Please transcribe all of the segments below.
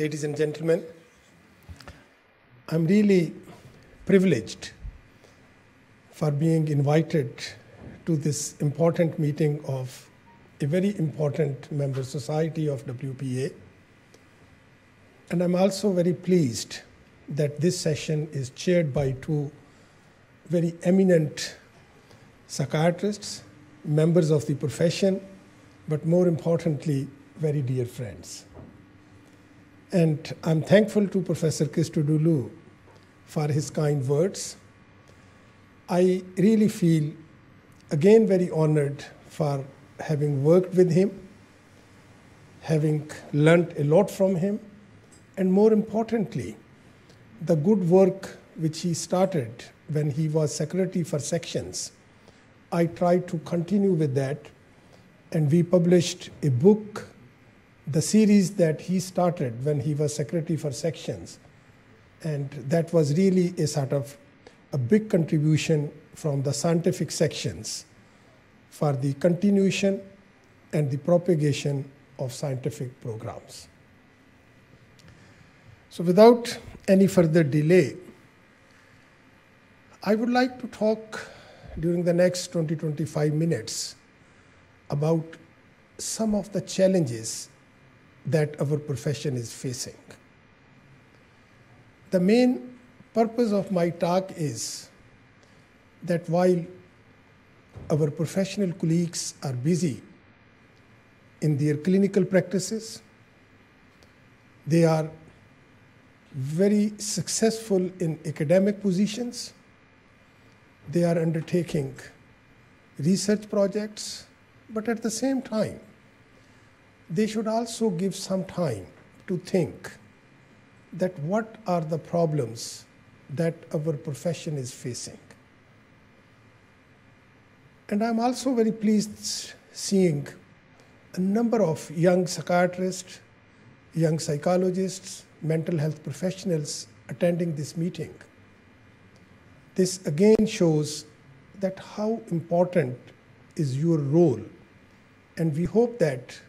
ladies and gentlemen. I'm really privileged for being invited to this important meeting of a very important member society of WPA. And I'm also very pleased that this session is chaired by two very eminent psychiatrists, members of the profession, but more importantly, very dear friends. And I'm thankful to Professor Christodoulou for his kind words. I really feel, again, very honored for having worked with him, having learned a lot from him, and more importantly, the good work which he started when he was secretary for sections. I tried to continue with that, and we published a book, the series that he started when he was secretary for sections. And that was really a sort of a big contribution from the scientific sections for the continuation and the propagation of scientific programs. So without any further delay, I would like to talk during the next 20-25 minutes about some of the challenges that our profession is facing. The main purpose of my talk is that while our professional colleagues are busy in their clinical practices, they are very successful in academic positions, they are undertaking research projects, but at the same time, they should also give some time to think that what are the problems that our profession is facing. And I'm also very pleased seeing a number of young psychiatrists, young psychologists, mental health professionals attending this meeting. This again shows that how important is your role, and we hope that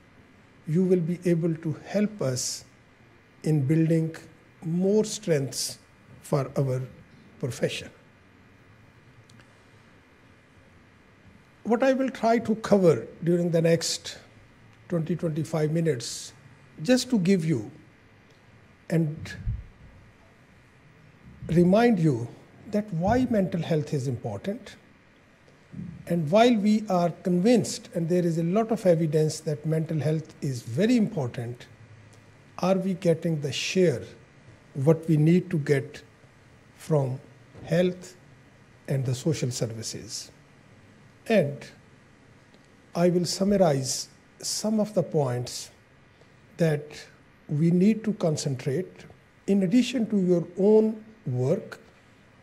you will be able to help us in building more strengths for our profession. What I will try to cover during the next 20-25 minutes, just to give you and remind you that why mental health is important. And while we are convinced, and there is a lot of evidence that mental health is very important, are we getting the share what we need to get from health and the social services? And I will summarize some of the points that we need to concentrate in addition to your own work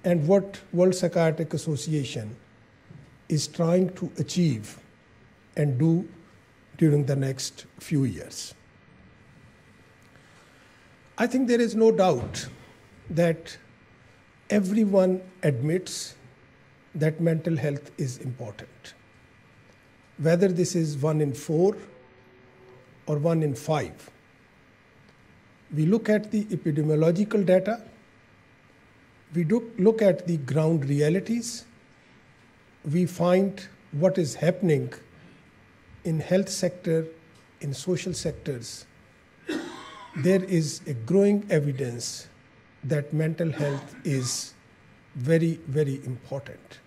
and what World Psychiatric Association is trying to achieve and do during the next few years. I think there is no doubt that everyone admits that mental health is important. Whether this is 1 in 4 or 1 in 5. We look at the epidemiological data, we look at the ground realities, we find what is happening in health sector, in social sectors. There is a growing evidence that mental health is very, very important.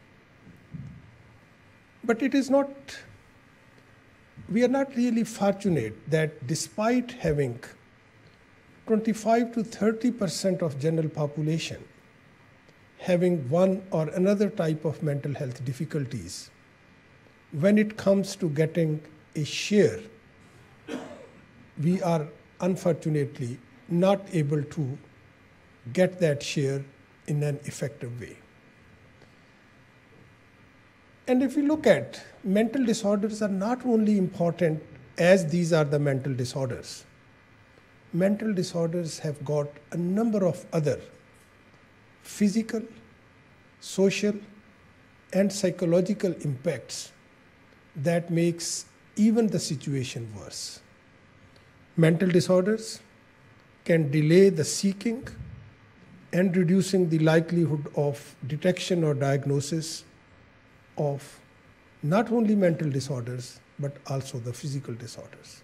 But it is not, we are not really fortunate that despite having 25 to 30% of general population having one or another type of mental health difficulties, when it comes to getting a share, we are unfortunately not able to get that share in an effective way. And if we look at mental disorders are not only important as these are the mental disorders. Mental disorders have got a number of other physical, social, and psychological impacts that makes even the situation worse. Mental disorders can delay the seeking and reducing the likelihood of detection or diagnosis of not only mental disorders, but also the physical disorders.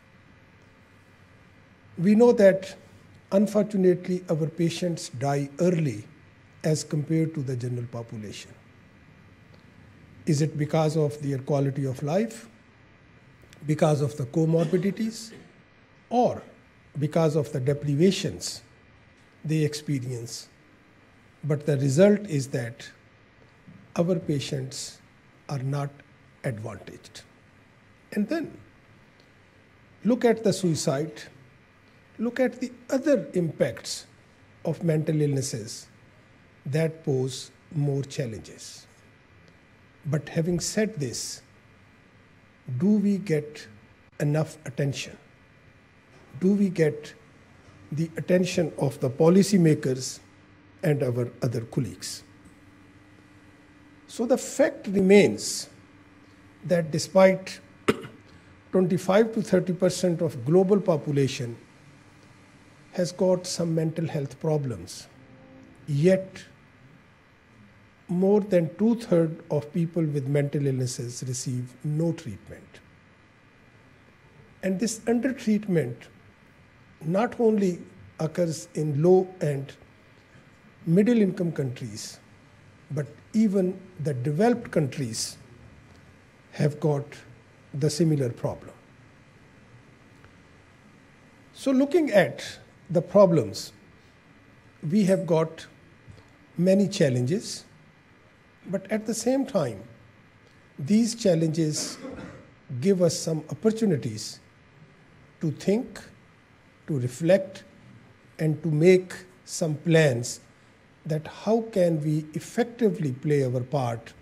We know that, unfortunately, our patients die early as compared to the general population. Is it because of their quality of life, because of the comorbidities, or because of the deprivations they experience? But the result is that our patients are not advantaged. And then look at the suicide, look at the other impacts of mental illnesses that pose more challenges. But having said this, do we get enough attention? Do we get the attention of the policymakers and our other colleagues? So the fact remains that despite 25 to 30% of global population has got some mental health problems, yet more than 2/3 of people with mental illnesses receive no treatment. And this undertreatment not only occurs in low and middle income countries, but even the developed countries have got the similar problem. So looking at the problems, we have got many challenges, but at the same time, these challenges give us some opportunities to think, to reflect, and to make some plans that how can we effectively play our part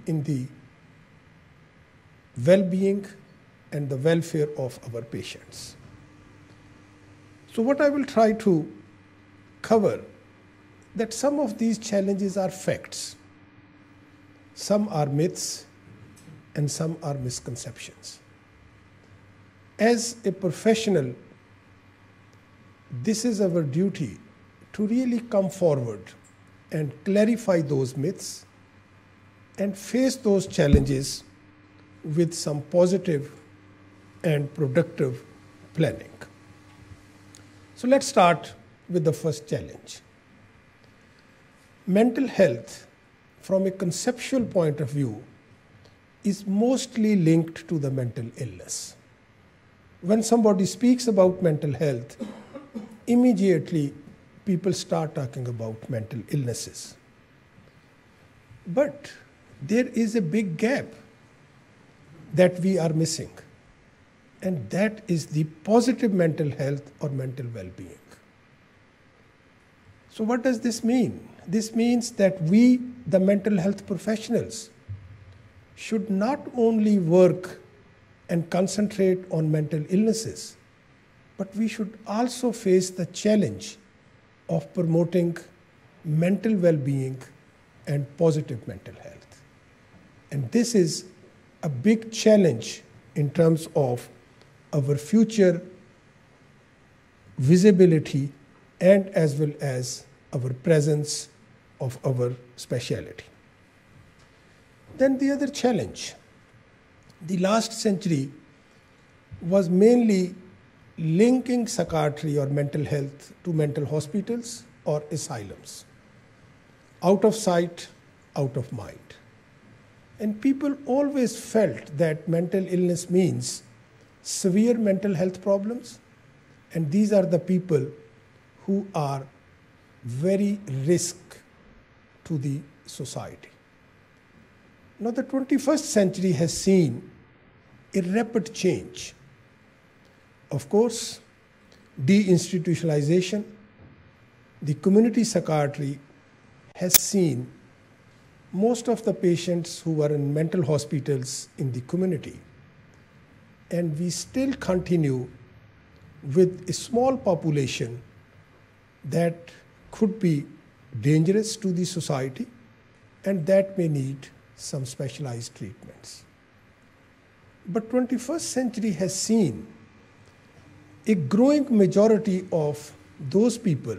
in the well-being and the welfare of our patients. So what I will try to cover, that some of these challenges are facts, some are myths, and some are misconceptions. As a professional, this is our duty to really come forward and clarify those myths and face those challenges with some positive and productive planning. So let's start with the first challenge. Mental health, from a conceptual point of view, is mostly linked to the mental illness. When somebody speaks about mental health, immediately people start talking about mental illnesses. But there is a big gap that we are missing, and that is the positive mental health or mental well-being. So what does this mean? This means that we, the mental health professionals, should not only work and concentrate on mental illnesses, but we should also face the challenge of promoting mental well-being and positive mental health. And this is a big challenge in terms of our future visibility and as well as our presence of our specialty. Then the other challenge, the last century was mainly linking psychiatry or mental health to mental hospitals or asylums. Out of sight, out of mind. And people always felt that mental illness means severe mental health problems, and these are the people who are very risk to the society. Now the 21st century has seen a rapid change. Of course, deinstitutionalization, the community psychiatry has seen most of the patients who are in mental hospitals in the community. And we still continue with a small population that could be dangerous to the society and that may need some specialized treatments. But 21st century has seen a growing majority of those people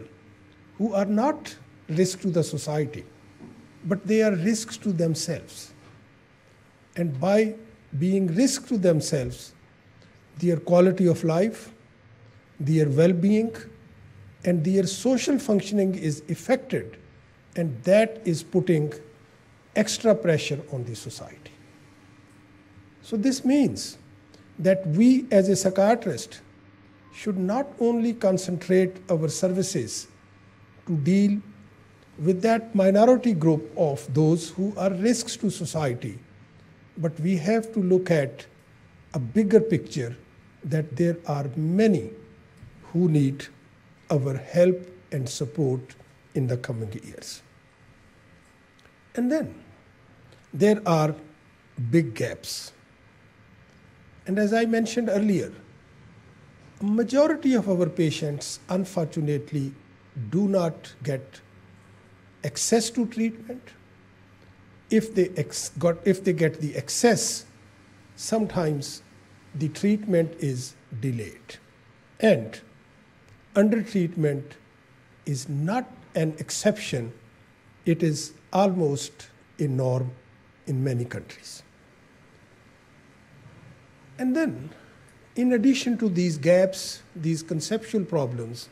who are not risk to the society, but they are risks to themselves. And by being risk to themselves, their quality of life, their well-being, and their social functioning is affected, and that is putting extra pressure on the society. So this means that we as a psychiatrist should not only concentrate our services to deal with that minority group of those who are risks to society, but we have to look at a bigger picture that there are many who need our help and support in the coming years. And then there are big gaps. And as I mentioned earlier, a majority of our patients, unfortunately, do not get access to treatment. If they get the access, sometimes the treatment is delayed. And undertreatment is not an exception, it is almost a norm in many countries. And then, in addition to these gaps, these conceptual problems,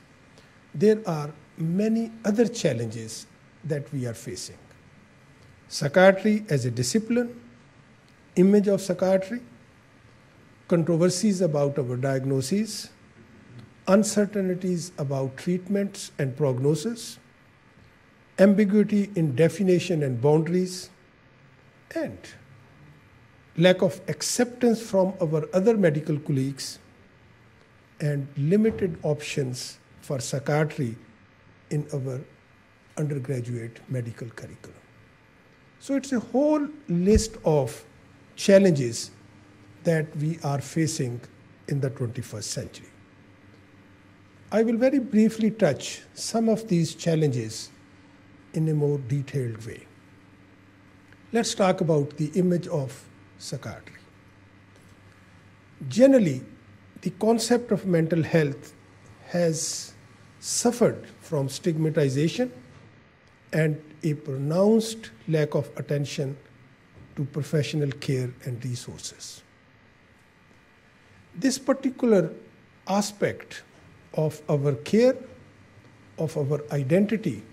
there are many other challenges that we are facing. Psychiatry as a discipline, image of psychiatry, controversies about our diagnoses, uncertainties about treatments and prognosis, ambiguity in definition and boundaries, and lack of acceptance from our other medical colleagues, and limited options for psychiatry in our undergraduate medical curriculum. So it's a whole list of challenges that we are facing in the 21st century. I will very briefly touch some of these challenges in a more detailed way. Let's talk about the image of psychiatry. Generally, the concept of mental health has suffered from stigmatization and a pronounced lack of attention to professional care and resources. This particular aspect of our care, of our identity,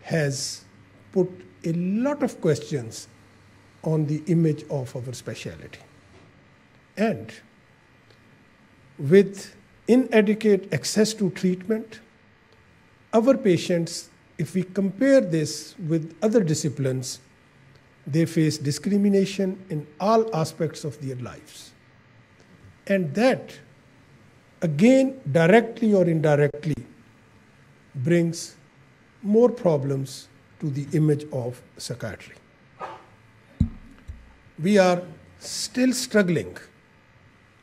has put a lot of questions on the image of our specialty. And with inadequate access to treatment, our patients, if we compare this with other disciplines, they face discrimination in all aspects of their lives. And that, again, directly or indirectly, brings more problems to the image of psychiatry. We are still struggling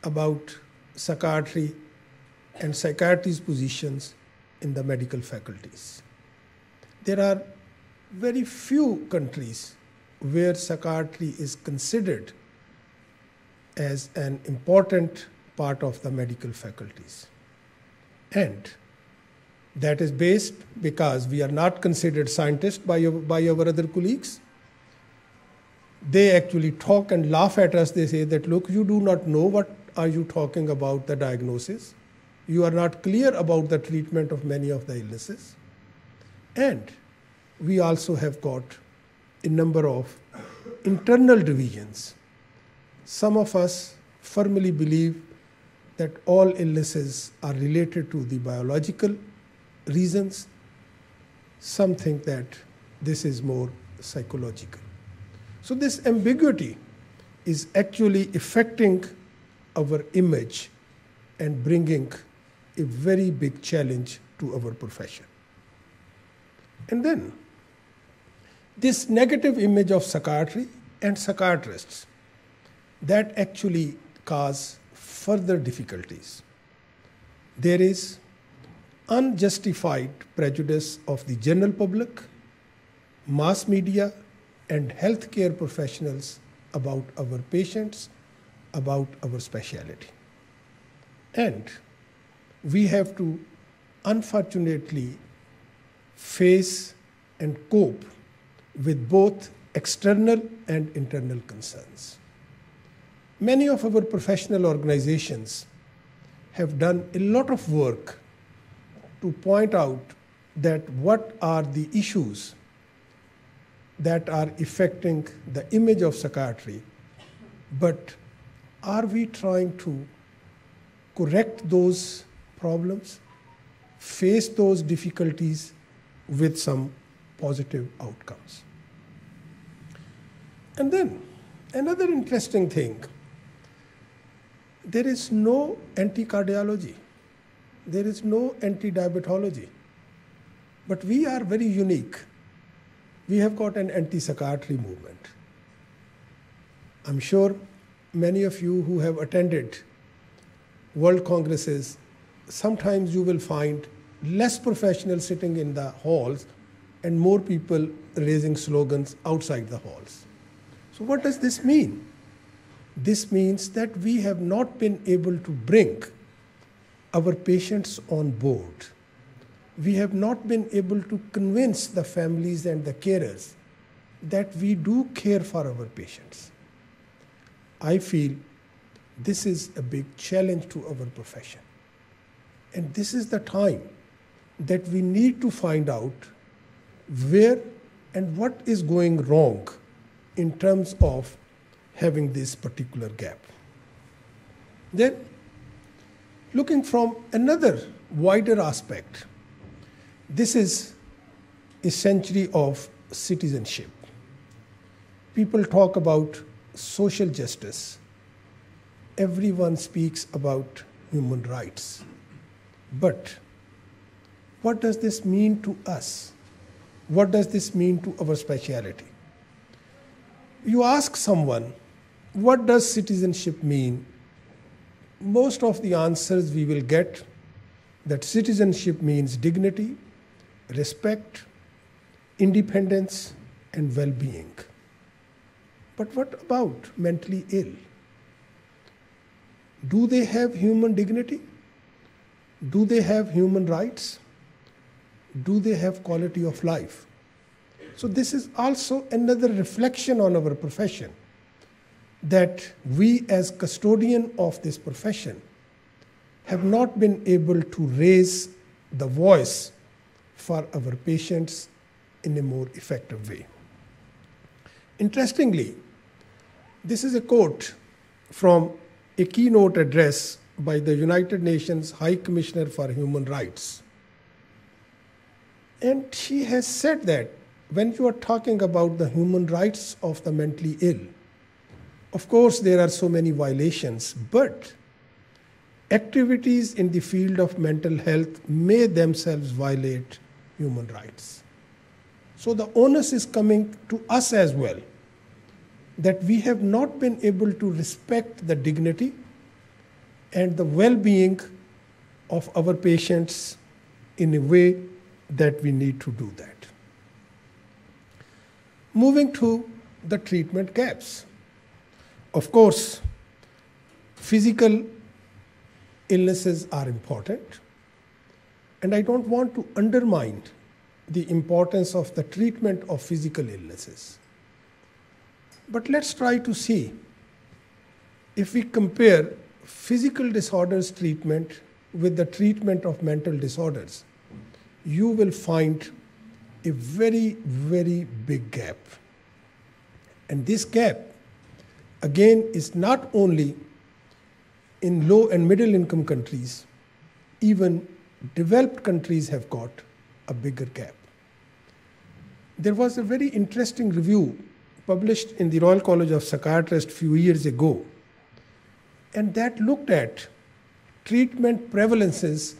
about psychiatry and psychiatry's positions in the medical faculties. There are very few countries where psychiatry is considered as an important part of the medical faculties. And that is based because we are not considered scientists by our other colleagues. They actually talk and laugh at us. They say that, look, you do not know what are you talking about the diagnosis. You are not clear about the treatment of many of the illnesses. And we also have got a number of internal divisions. Some of us firmly believe that all illnesses are related to the biological reasons. Some think that this is more psychological. So this ambiguity is actually affecting our image and bringing a very big challenge to our profession. And then this negative image of psychiatry and psychiatrists, that actually cause further difficulties. There is unjustified prejudice of the general public, mass media, and healthcare professionals about our patients, about our specialty. And we have to unfortunately face and cope with both external and internal concerns. Many of our professional organizations have done a lot of work to point out that what are the issues that are affecting the image of psychiatry, but are we trying to correct those problems, face those difficulties with some positive outcomes? And then another interesting thing, there is no anti-cardiology, there is no anti-diabetology, but we are very unique. We have got an anti-psychiatry movement. I'm sure many of you who have attended world congresses, sometimes you will find less professionals sitting in the halls and more people raising slogans outside the halls. So what does this mean? This means that we have not been able to bring our patients on board. We have not been able to convince the families and the carers that we do care for our patients. I feel this is a big challenge to our profession. And this is the time that we need to find out where and what is going wrong in terms of having this particular gap. Then, looking from another wider aspect, this is a century of citizenship. People talk about social justice. Everyone speaks about human rights. But what does this mean to us? What does this mean to our specialty? You ask someone, what does citizenship mean? Most of the answers we will get that citizenship means dignity, respect, independence, and well-being. But what about mentally ill? Do they have human dignity? Do they have human rights? Do they have quality of life? So this is also another reflection on our profession, that we as custodian of this profession have not been able to raise the voice for our patients in a more effective way. Interestingly, this is a quote from a keynote address by the United Nations High Commissioner for Human Rights. And she has said that when you are talking about the human rights of the mentally ill, of course there are so many violations, but activities in the field of mental health may themselves violate human rights. So the onus is coming to us as well, that we have not been able to respect the dignity and the well-being of our patients in a way that we need to do that. Moving to the treatment gaps. Of course, physical illnesses are important, and I don't want to undermine the importance of the treatment of physical illnesses. But let's try to see if we compare physical disorders treatment with the treatment of mental disorders, you will find a very, very big gap. And this gap, again, is not only in low and middle income countries, even developed countries have got a bigger gap. There was a very interesting review published in the Royal College of Psychiatrists a few years ago, and that looked at treatment prevalences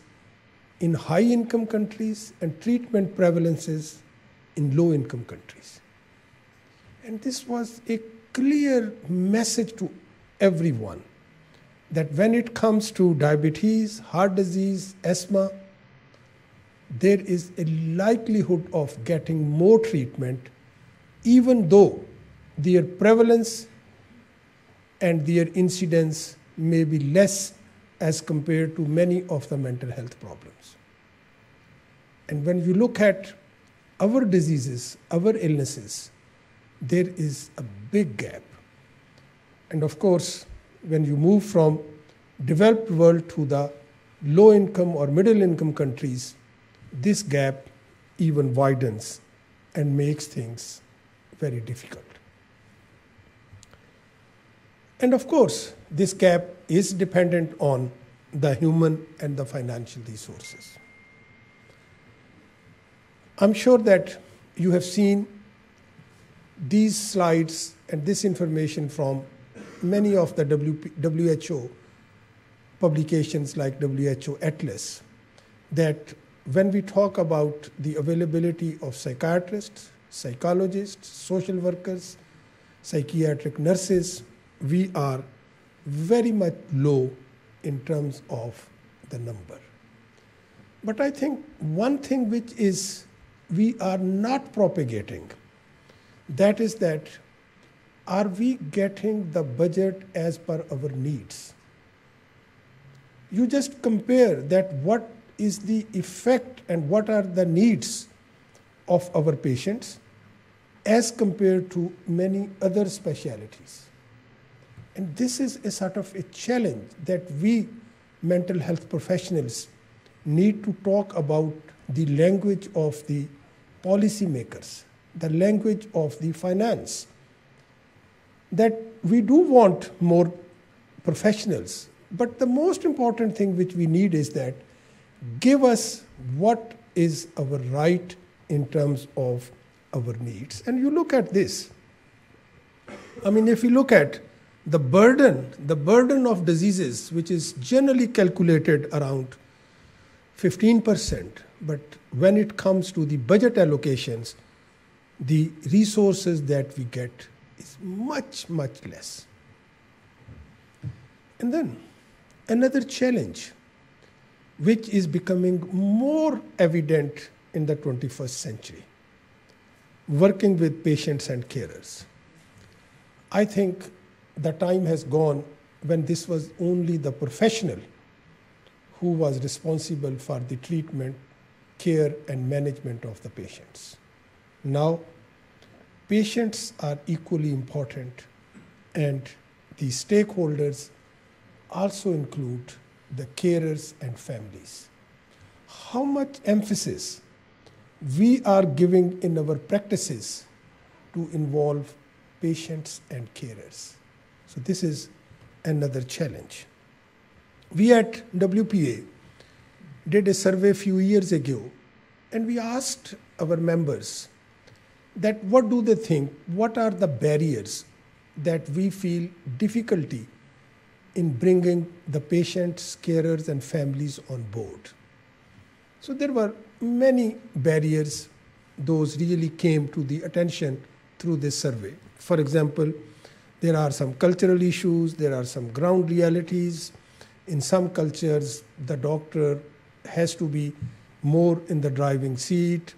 in high-income countries and treatment prevalences in low-income countries. And this was a clear message to everyone that when it comes to diabetes, heart disease, asthma, there is a likelihood of getting more treatment even though their prevalence and their incidence may be less as compared to many of the mental health problems. And when you look at our diseases, our illnesses, there is a big gap. And of course, when you move from developed world to the low income or middle income countries, this gap even widens and makes things very difficult. And of course, this gap is dependent on the human and the financial resources. I'm sure that you have seen these slides and this information from many of the WHO publications like WHO Atlas, that when we talk about the availability of psychiatrists, psychologists, social workers, psychiatric nurses, we are very much low in terms of the number. But I think one thing which is we are not propagating, that is that are we getting the budget as per our needs? You just compare that what is the effect and what are the needs of our patients as compared to many other specialties. And this is a sort of a challenge that we mental health professionals need to talk about, the language of the policymakers, the language of the finance, that we do want more professionals. But the most important thing which we need is that give us what is our right in terms of our needs. And you look at this. I mean, if you look at the burden of diseases, which is generally calculated around 15%, but when it comes to the budget allocations, the resources that we get is much, much less. And then another challenge, which is becoming more evident in the 21st century, working with patients and carers. I think the time has gone when this was only the professional who was responsible for the treatment, care, and management of the patients. Now, patients are equally important, and the stakeholders also include the carers and families. How much emphasis we are giving in our practices to involve patients and carers. So this is another challenge. We at WPA did a survey a few years ago, and we asked our members that what do they think, what are the barriers that we feel difficulty in bringing the patients, carers, and families on board. So there were many barriers. Those really came to the attention through this survey. For example, there are some cultural issues, there are some ground realities. In some cultures, the doctor has to be more in the driving seat.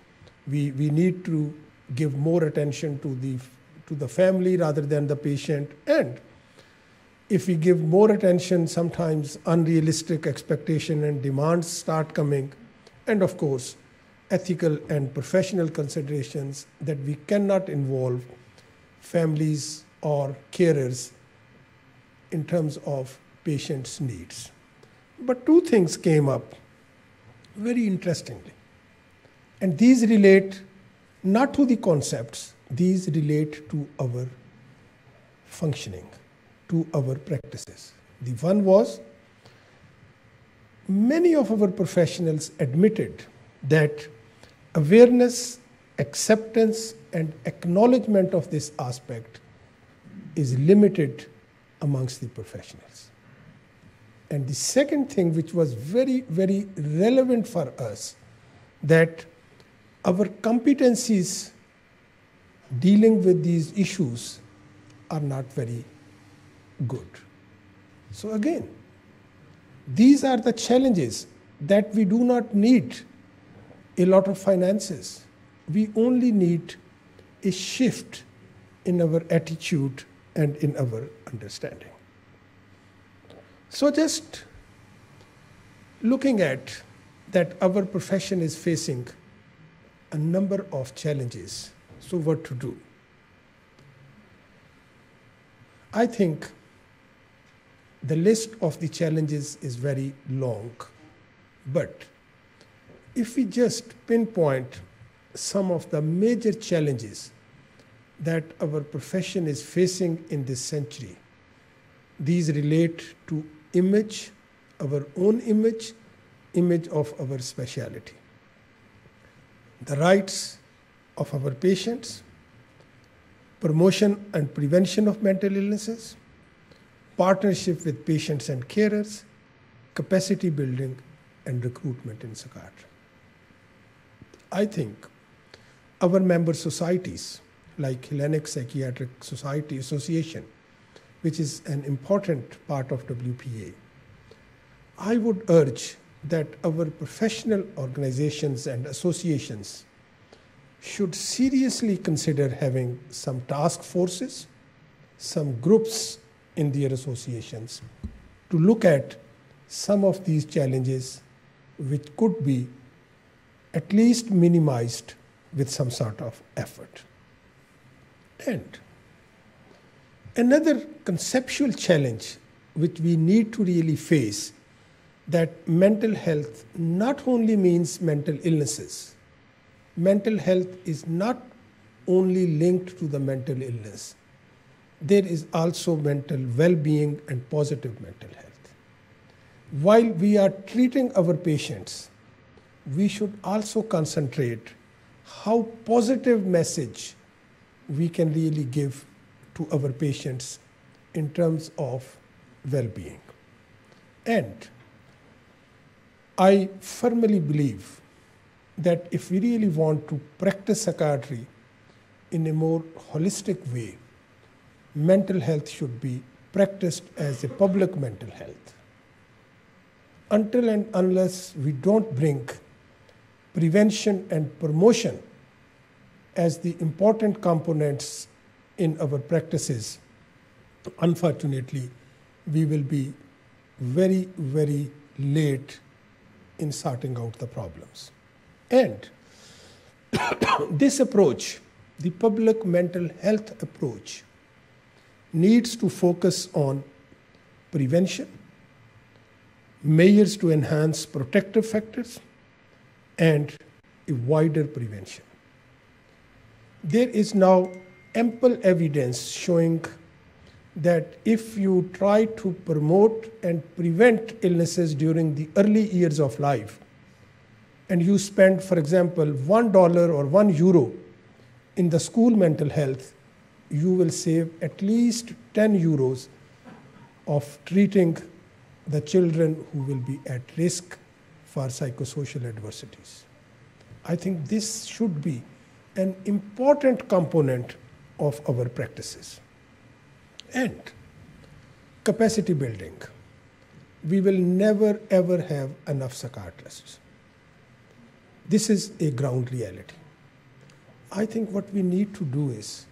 We need to give more attention to the family rather than the patient. And if we give more attention, sometimes unrealistic expectation and demands start coming. And of course, ethical and professional considerations that we cannot involve families or carers in terms of patients' needs. But two things came up very interestingly. And these relate not to the concepts, these relate to our functioning, to our practices. The one was, many of our professionals admitted that awareness, acceptance, and acknowledgement of this aspect is limited amongst the professionals. And the second thing, which was very, very relevant for us, that our competencies dealing with these issues are not very good. So again, these are the challenges that we do not need a lot of finances. We only need a shift in our attitude and in our understanding. So just looking at that our profession is facing a number of challenges. So what to do? I think the list of the challenges is very long, but if we just pinpoint some of the major challenges that our profession is facing in this century, these relate to image, our own image of our specialty, the rights of our patients, promotion and prevention of mental illnesses, partnership with patients and carers, capacity building, and recruitment in psychiatry. I think our member societies, like Hellenic Psychiatric Society Association, which is an important part of WPA, I would urge that our professional organizations and associations should seriously consider having some task forces, some groups in their associations to look at some of these challenges which could be at least minimized with some sort of effort. And another conceptual challenge which we need to really face, that mental health not only means mental illnesses. Mental health is not only linked to the mental illness. There is also mental well-being and positive mental health. While we are treating our patients, we should also concentrate how positive message we can really give to our patients in terms of well-being. And I firmly believe that if we really want to practice psychiatry in a more holistic way, mental health should be practiced as a public mental health. Until and unless we don't bring prevention and promotion as the important components in our practices, unfortunately, we will be very, very late in sorting out the problems. And this approach, the public mental health approach, needs to focus on prevention, measures to enhance protective factors, and a wider prevention. There is now ample evidence showing that if you try to promote and prevent illnesses during the early years of life, and you spend, for example, $1 or €1 in the school mental health, you will save at least €10 of treating the children who will be at risk for psychosocial adversities. I think this should be an important component of our practices. And capacity building. We will never ever have enough psychiatrists. This is a ground reality. I think what we need to do is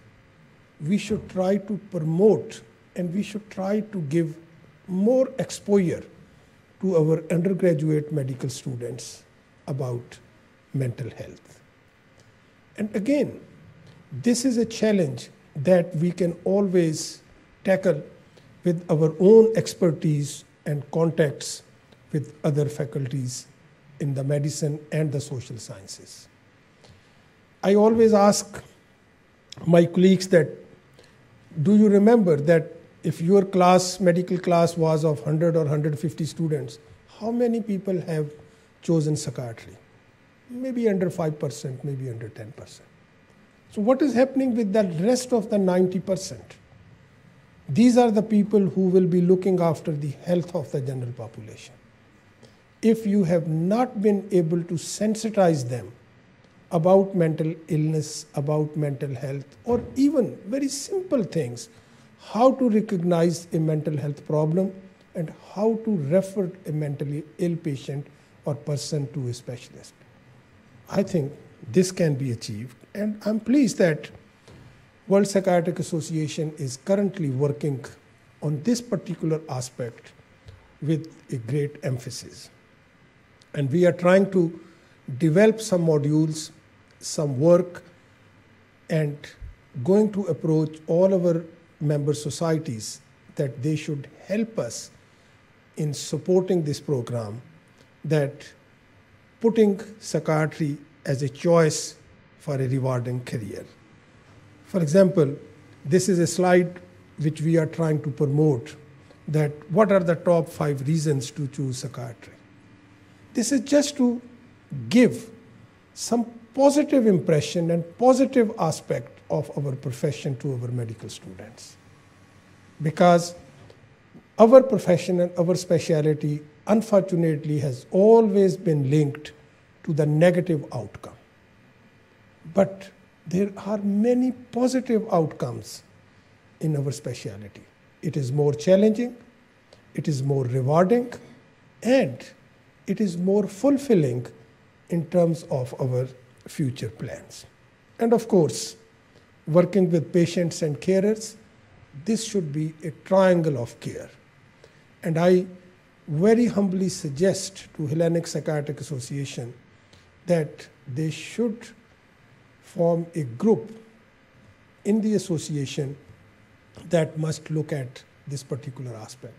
we should try to promote and we should try to give more exposure to our undergraduate medical students about mental health. And again, this is a challenge that we can always tackle with our own expertise and contacts with other faculties in the medicine and the social sciences. I always ask my colleagues that, do you remember that if your class, medical class was of 100 or 150 students, how many people have chosen psychiatry? Maybe under 5%, maybe under 10%. So what is happening with the rest of the 90%? These are the people who will be looking after the health of the general population. If you have not been able to sensitize them about mental illness, about mental health, or even very simple things, how to recognize a mental health problem and how to refer a mentally ill patient or person to a specialist, I think this can be achieved. And I'm pleased that World Psychiatric Association is currently working on this particular aspect with a great emphasis. And we are trying to develop some modules, some work, and going to approach all our member societies that they should help us in supporting this program, that putting psychiatry as a choice for a rewarding career. For example, this is a slide which we are trying to promote, that what are the top 5 reasons to choose psychiatry. This is just to give some positive impression and positive aspect of our profession to our medical students. Because our profession and our specialty, unfortunately, has always been linked to the negative outcome. But there are many positive outcomes in our specialty. It is more challenging, it is more rewarding, and it is more fulfilling in terms of our future plans. And of course, working with patients and carers, this should be a triangle of care. And I very humbly suggest to Hellenic Psychiatric Association that they should form a group in the association that must look at this particular aspect.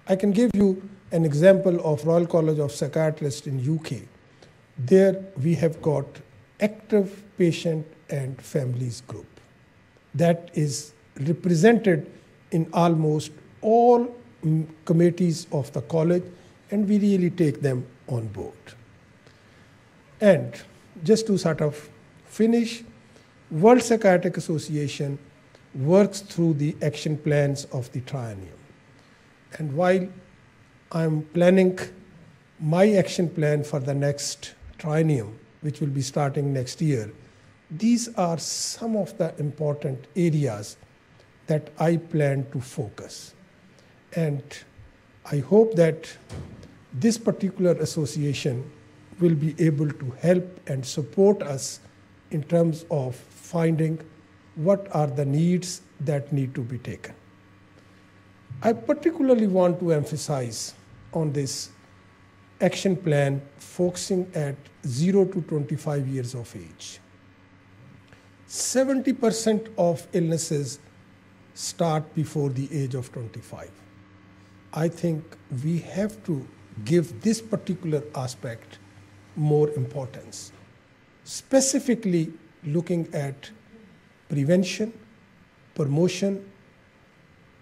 I can give you an example of Royal College of Psychiatrists in UK. There we have got active patient and families group that is represented in almost all committees of the college, and we really take them on board. And just to sort of finish, World Psychiatric Association works through the action plans of the triennium. And while I'm planning my action plan for the next triennium, which will be starting next year, these are some of the important areas that I plan to focus. And I hope that this particular association will be able to help and support us in terms of finding what are the needs that need to be taken. I particularly want to emphasize on this action plan focusing at 0 to 25 years of age. 70% of illnesses start before the age of 25. I think we have to give this particular aspect more importance, specifically looking at prevention, promotion,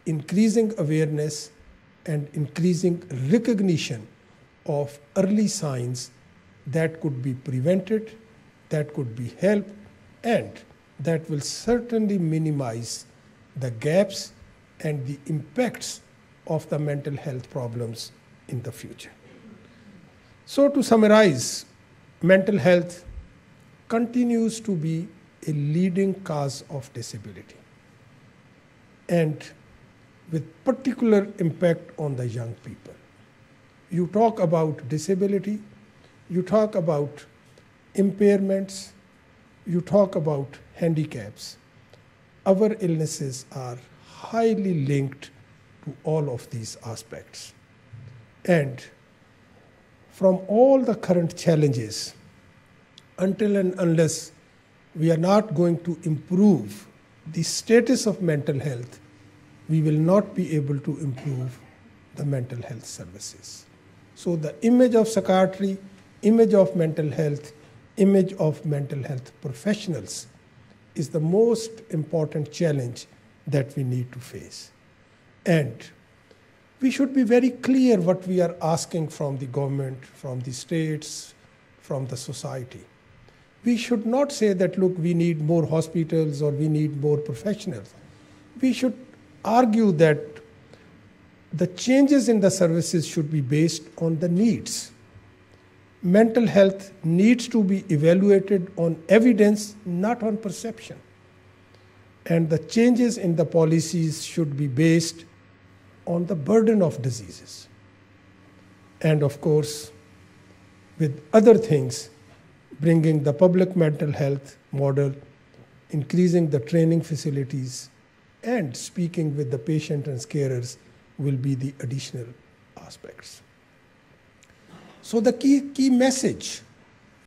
increasing awareness, and increasing recognition of early signs that could be prevented, that could be helped, and that will certainly minimize the gaps and the impacts of the mental health problems in the future. So to summarize, mental health continues to be a leading cause of disability, and with particular impact on the young people. You talk about disability, you talk about impairments, you talk about handicaps. Our illnesses are highly linked to all of these aspects. And from all the current challenges, until and unless we are not going to improve the status of mental health, we will not be able to improve the mental health services. So the image of psychiatry, image of mental health, image of mental health professionals is the most important challenge that we need to face. And we should be very clear what we are asking from the government, from the states, from the society. We should not say that, look, we need more hospitals or we need more professionals. We should argue that the changes in the services should be based on the needs. Mental health needs to be evaluated on evidence, not on perception. And the changes in the policies should be based on the burden of diseases. And of course, with other things, bringing the public mental health model, increasing the training facilities, and speaking with the patient and carers will be the additional aspects. So the key message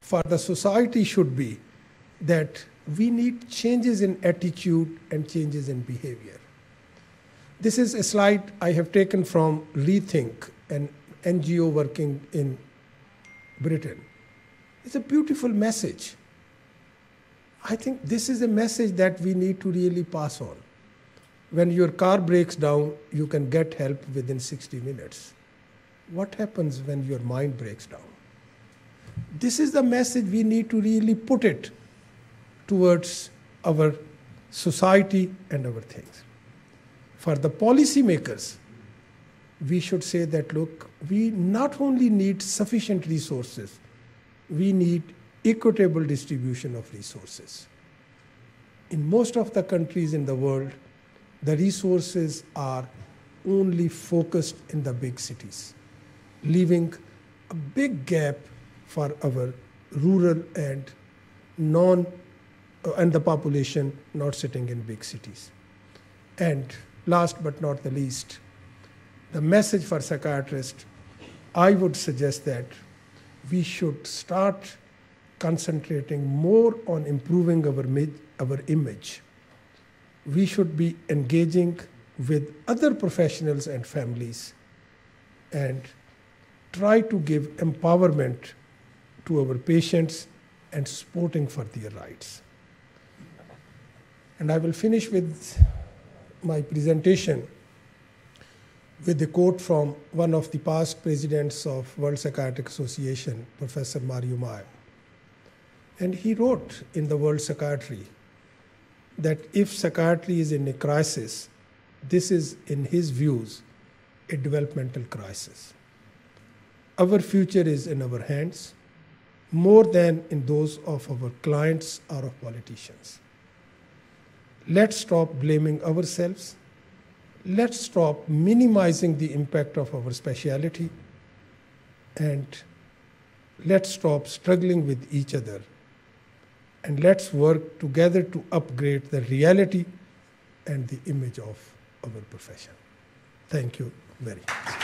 for the society should be that we need changes in attitude and changes in behavior. This is a slide I have taken from Rethink, an NGO working in Britain. It's a beautiful message. I think this is a message that we need to really pass on. When your car breaks down, you can get help within 60 minutes. What happens when your mind breaks down? This is the message we need to really put it towards our society and our things. For the policymakers, we should say that, look, we not only need sufficient resources, we need equitable distribution of resources. In most of the countries in the world, the resources are only focused in the big cities, leaving a big gap for our rural and the population not sitting in big cities. And last but not the least, the message for psychiatrists, I would suggest that we should start concentrating more on improving our image. We should be engaging with other professionals and families and try to give empowerment to our patients and supporting for their rights. And I will finish with my presentation with a quote from one of the past presidents of World Psychiatric Association, Professor Mario Maio. And he wrote in the World Psychiatry that if psychiatry is in a crisis, this is, in his views, a developmental crisis. Our future is in our hands, more than in those of our clients or of politicians. Let's stop blaming ourselves. Let's stop minimizing the impact of our specialty, and let's stop struggling with each other. And let's work together to upgrade the reality and the image of our profession. Thank you very much.